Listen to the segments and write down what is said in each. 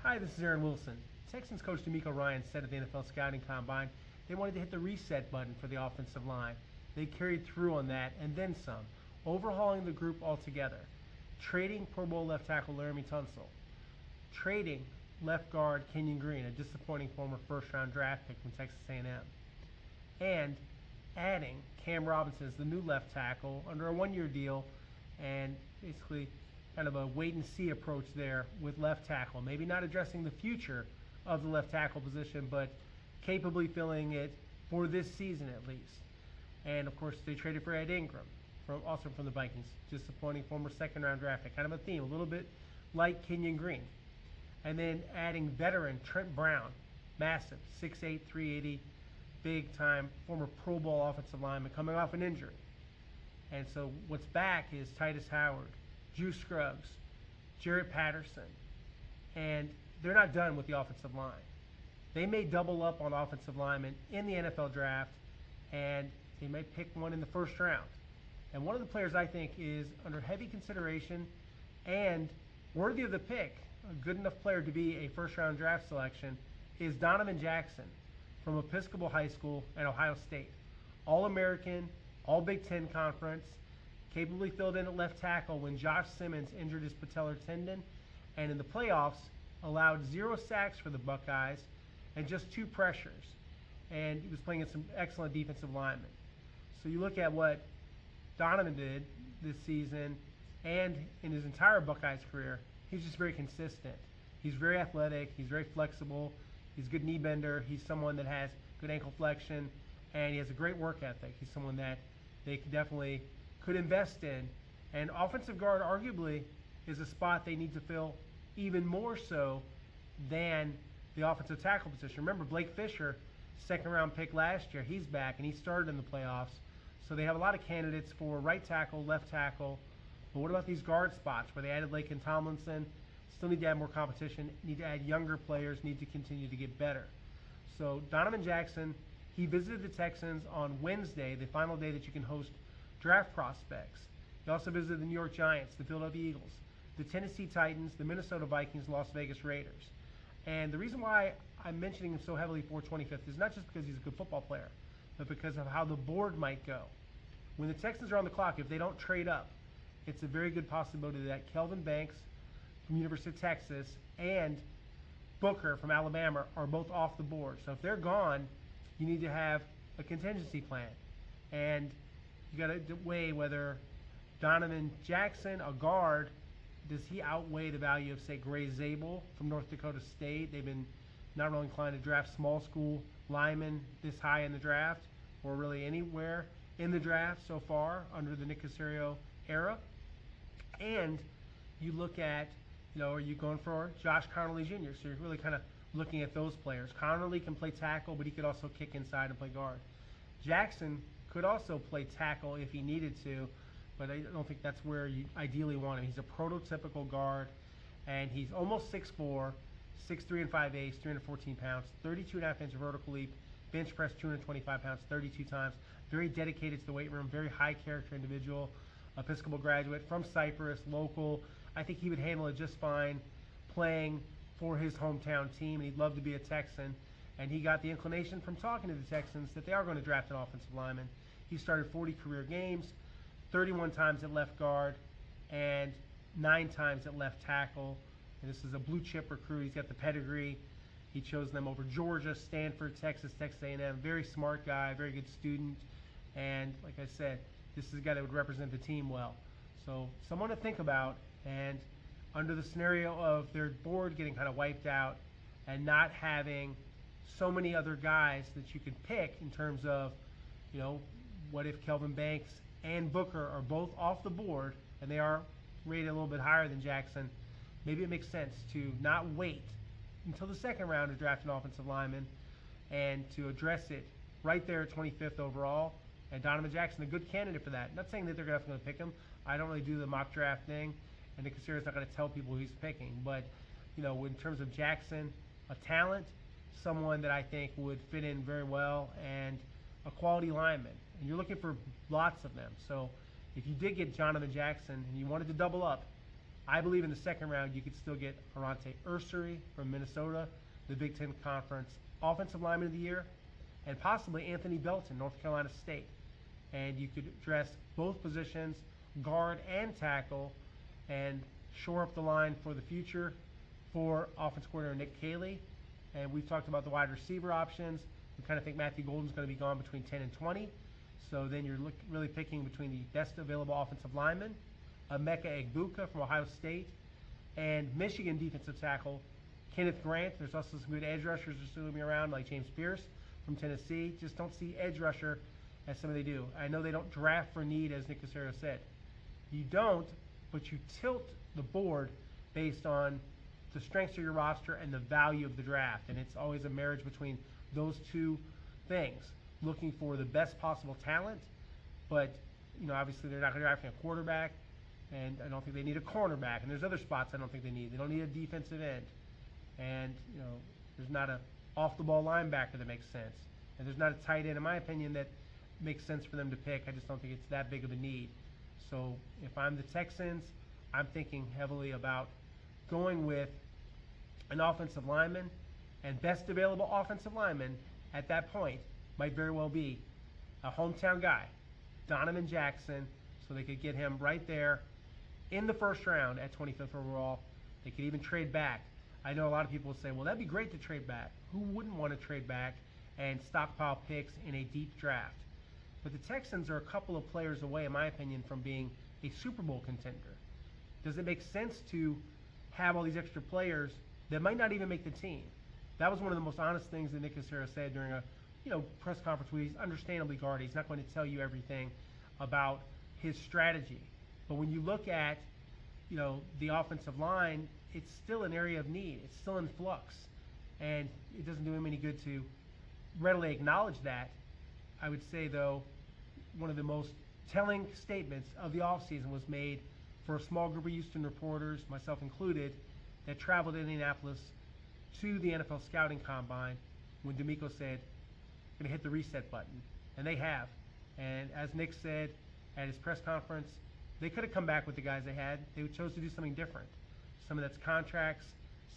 Hi, this is Aaron Wilson. Texans coach D'Amico Ryan said at the NFL Scouting Combine they wanted to hit the reset button for the offensive line. They carried through on that and then some, overhauling the group altogether, trading Pro Bowl left tackle Laramie Tunsil, trading left guard Kenyon Green, a disappointing former first-round draft pick from Texas A&M, and adding Cam Robinson as the new left tackle under a one-year deal, and basically kind of a wait-and-see approach there with left tackle. Maybe not addressing the future of the left tackle position, but capably filling it for this season at least. And of course, they traded for Ed Ingram, also from the Vikings, disappointing former second-round draft pick. Kind of a theme, a little bit like Kenyon Green. And then adding veteran Trent Brown, massive, 6'8", 380, big-time former Pro Bowl offensive lineman coming off an injury. And so what's back is Titus Howard, Drew Scruggs, Jarrett Patterson, and they're not done with the offensive line. They may double up on offensive linemen in the NFL draft, and they may pick one in the first round. And one of the players I think is under heavy consideration and worthy of the pick, a good enough player to be a first-round draft selection, is Donovan Jackson from Episcopal High School at Ohio State. All-American, all Big Ten Conference, capably filled in at left tackle when Josh Simmons injured his patellar tendon, and in the playoffs allowed 0 sacks for the Buckeyes and just 2 pressures. And he was playing against some excellent defensive linemen. So you look at what Donovan did this season and in his entire Buckeyes career, he's just very consistent. He's very athletic, he's very flexible, he's a good knee bender, he's someone that has good ankle flexion, and he has a great work ethic. He's someone that they definitely could invest in. And offensive guard arguably is a spot they need to fill even more so than the offensive tackle position. Remember, Blake Fisher, second-round pick last year, he's back and he started in the playoffs. So they have a lot of candidates for right tackle, left tackle. But what about these guard spots where they added Laken Tomlinson? Still need to add more competition, need to add younger players, need to continue to get better. So Donovan Jackson, he visited the Texans on Wednesday, the final day that you can host draft prospects. He also visited the New York Giants, the Philadelphia Eagles, the Tennessee Titans, the Minnesota Vikings, Las Vegas Raiders. And the reason why I'm mentioning him so heavily for 25th is not just because he's a good football player, but because of how the board might go. When the Texans are on the clock, if they don't trade up, it's a very good possibility that Kelvin Banks from University of Texas and Booker from Alabama are both off the board. So if they're gone, you need to have a contingency plan. And you got to weigh whether Donovan Jackson, a guard, does he outweigh the value of, say, Gray Zabel from North Dakota State? They've been not really inclined to draft small school linemen this high in the draft, or really anywhere in the draft so far under the Nick Caserio era. And you look at, are you going for Josh Connerly Jr.? So you're really kind of looking at those players. Connerly can play tackle, but he could also kick inside and play guard. Jackson could also play tackle if he needed to, but I don't think that's where you ideally want him. He's a prototypical guard, and he's almost 6'4", 6'3" and 5/8", 314 pounds, 32.5 inch vertical leap, bench press 225 pounds, 32 times. Very dedicated to the weight room, very high character individual, Episcopal graduate from Cyprus, local. I think he would handle it just fine playing for his hometown team, and he'd love to be a Texan. And he got the inclination from talking to the Texans that they are going to draft an offensive lineman. He started 40 career games, 31 times at left guard, and 9 times at left tackle. And this is a blue chip recruit. He's got the pedigree. He chose them over Georgia, Stanford, Texas, Texas A&M. Very smart guy, very good student. And like I said, this is a guy that would represent the team well. So someone to think about. And under the scenario of their board getting kind of wiped out and not having so many other guys that you could pick in terms of, what if Kelvin Banks and Booker are both off the board and they are rated a little bit higher than Jackson? Maybe it makes sense to not wait until the second round to draft an offensive lineman and to address it right there at 25th overall. And Donovan Jackson, a good candidate for that. Not saying that they're going to pick him. I don't really do the mock draft thing, and Nick Caserio's not going to tell people who he's picking. But, in terms of Jackson, a talent, someone that I think would fit in very well, and a quality lineman. And you're looking for lots of them. So if you did get Donovan Jackson and you wanted to double up, I believe in the second round you could still get Arante Ursary from Minnesota, the Big Ten Conference Offensive Lineman of the Year, and possibly Anthony Belton, North Carolina State. And you could address both positions, guard and tackle, and shore up the line for the future for offensive coordinator Nick Caley. And we've talked about the wide receiver options. We kind of think Matthew Golden's going to be gone between 10 and 20. So then you're really picking between the best available offensive lineman, Emeka Egbuka from Ohio State, and Michigan defensive tackle Kenneth Grant. There's also some good edge rushers that are still going to be around, like James Pierce from Tennessee. Just don't see edge rusher as some of they do. I know they don't draft for need, as Nick Caserio said. You don't, but you tilt the board based on the strengths of your roster and the value of the draft. And it's always a marriage between those two things, looking for the best possible talent, but obviously they're not going to draft a quarterback, and I don't think they need a cornerback. And there's other spots I don't think they need. They don't need a defensive end, and there's not a off-the-ball linebacker that makes sense, and there's not a tight end, in my opinion, that makes sense for them to pick. I just don't think it's that big of a need. So if I'm the Texans, I'm thinking heavily about going with an offensive lineman, and best available offensive lineman at that point might very well be a hometown guy, Donovan Jackson, so they could get him right there in the first round at 25th overall. They could even trade back. I know a lot of people will say, well, that'd be great to trade back. Who wouldn't want to trade back and stockpile picks in a deep draft? But the Texans are a couple of players away, in my opinion, from being a Super Bowl contender. Does it make sense to have all these extra players that might not even make the team? That was one of the most honest things that Nick Caserio said during a press conference where he's understandably guarded. He's not going to tell you everything about his strategy. But when you look at the offensive line, it's still an area of need. It's still in flux. And it doesn't do him any good to readily acknowledge that. I would say, though, one of the most telling statements of the offseason was made for a small group of Houston reporters, myself included, that traveled to Indianapolis to the NFL scouting combine when DeMeco said, going to hit the reset button. And they have. And as Nick said at his press conference, they could have come back with the guys they had. They chose to do something different. Some of that's contracts.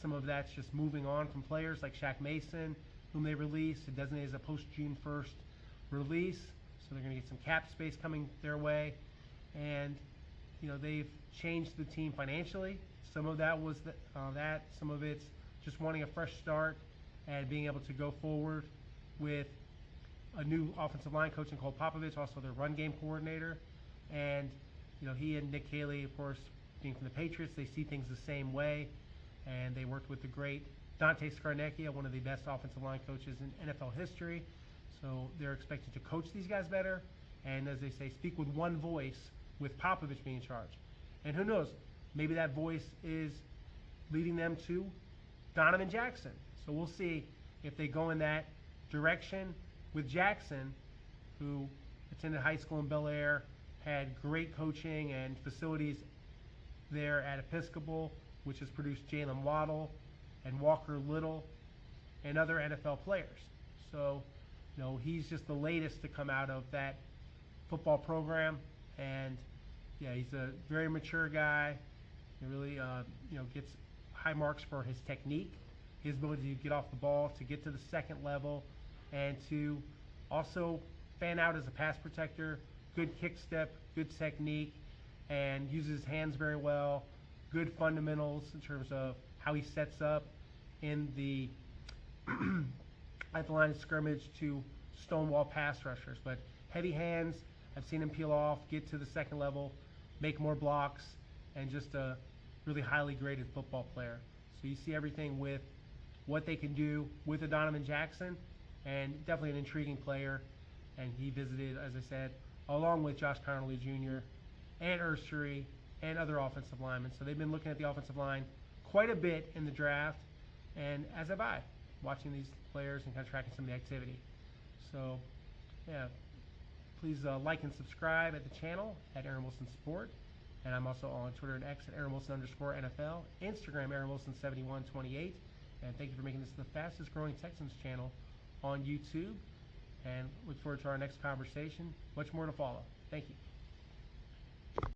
Some of that's just moving on from players like Shaq Mason, whom they released and designated as a post-June 1st release. So they're going to get some cap space coming their way. And, they've changed the team financially. Some of that was that. Some of it's just wanting a fresh start and being able to go forward with a new offensive line coach in Cole Popovich, also their run game coordinator. And, he and Nick Caley, of course, being from the Patriots, they see things the same way. And they worked with the great Dante Scarnecchia, one of the best offensive line coaches in NFL history. So they're expected to coach these guys better. And as they say, speak with one voice with Popovich being in charge. And who knows, maybe that voice is leading them to Donovan Jackson. So we'll see if they go in that direction with Jackson, who attended high school in Bel Air, had great coaching and facilities there at Episcopal, which has produced Jalen Waddle and Walker Little and other NFL players. So, he's just the latest to come out of that football program. And, yeah, he's a very mature guy. He really, gets high marks for his technique, his ability to get off the ball, to get to the second level, and to also fan out as a pass protector, good kick step, good technique, and uses his hands very well, good fundamentals in terms of how he sets up in the at the line of scrimmage to stonewall pass rushers. But heavy hands, I've seen him peel off, get to the second level, make more blocks, and just a really highly graded football player. So you see everything with what they can do with a Donovan Jackson, and definitely an intriguing player. And he visited, as I said, along with Josh Connolly Jr. and Ursary and other offensive linemen. So they've been looking at the offensive line quite a bit in the draft, and as have I, watching these players and kind of tracking some of the activity. So, yeah, please like and subscribe at the channel at Aaron Wilson Sport. And I'm also on Twitter and X at Aaron Wilson_NFL, Instagram Aaron Wilson7128. And thank you for making this the fastest growing Texans channel on YouTube. And look forward to our next conversation. Much more to follow. Thank you.